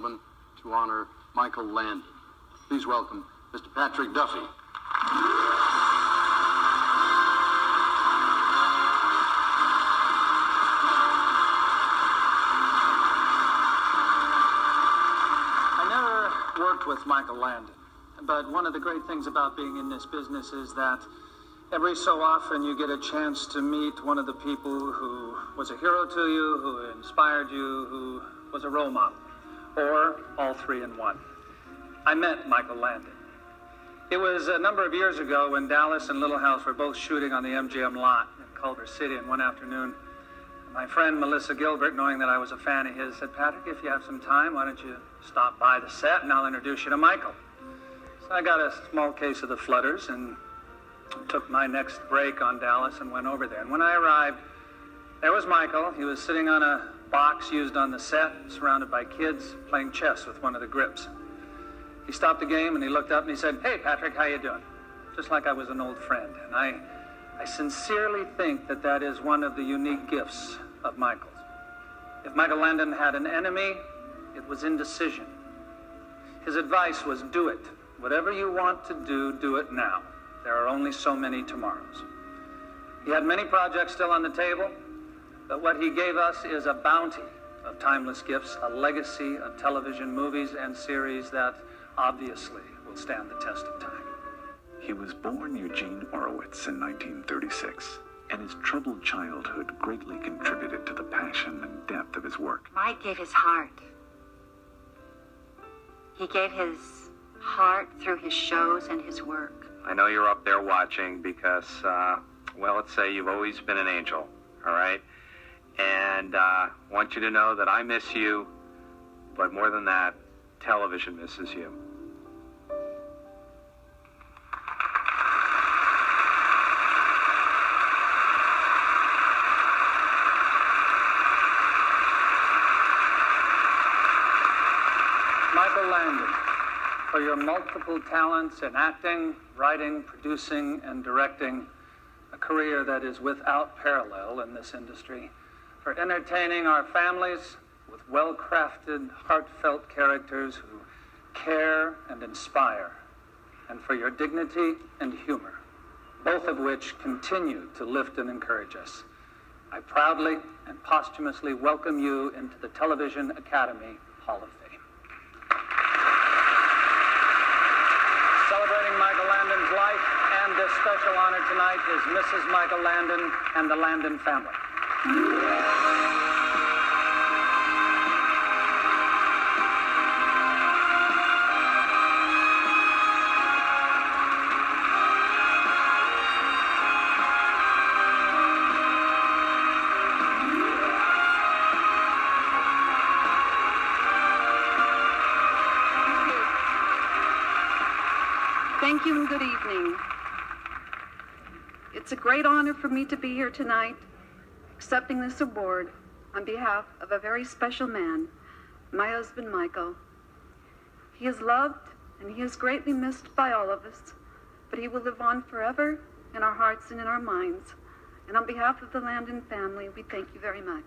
gentlemen, to honor Michael Landon. Please welcome Mr. Patrick Duffy. I never worked with Michael Landon, but one of the great things about being in this business is that every so often you get a chance to meet one of the people who was a hero to you, who inspired you, who was a role model, or all three in one. I met Michael Landon. It was a number of years ago when Dallas and Little House were both shooting on the MGM lot in Culver City, and one afternoon, my friend Melissa Gilbert, knowing that I was a fan of his, said, "Patrick, if you have some time, why don't you stop by the set and I'll introduce you to Michael." So I got a small case of the flutters and took my next break on Dallas and went over there. And when I arrived, there was Michael. He was sitting on a box used on the set, surrounded by kids, playing chess with one of the grips. He stopped the game and he looked up and he said, "Hey, Patrick, how you doing?" Just like I was an old friend. And I sincerely think that that is one of the unique gifts of Michael's. If Michael Landon had an enemy, it was indecision. His advice was, do it. Whatever you want to do it now. There are only so many tomorrows. He had many projects still on the table, but what he gave us is a bounty of timeless gifts, a legacy of television movies and series that obviously will stand the test of time. He was born Eugene Orowitz in 1936, and his troubled childhood greatly contributed to the passion and depth of his work. Mike gave his heart. He gave his heart through his shows and his work. I know you're up there watching because, well, let's say you've always been an angel, all right? And I want you to know that I miss you, but more than that, television misses you. Michael Landon, for your multiple talents in acting, writing, producing, and directing, a career that is without parallel in this industry, for entertaining our families with well-crafted, heartfelt characters who care and inspire, and for your dignity and humor, both of which continue to lift and encourage us. I proudly and posthumously welcome you into the Television Academy Hall of Fame. Celebrating Michael Landon's life and this special honor tonight is Mrs. Michael Landon and the Landon family. Thank you and good evening. It's a great honor for me to be here tonight, accepting this award on behalf of a very special man, my husband, Michael. He is loved and he is greatly missed by all of us, but he will live on forever in our hearts and in our minds. And on behalf of the Landon family, we thank you very much.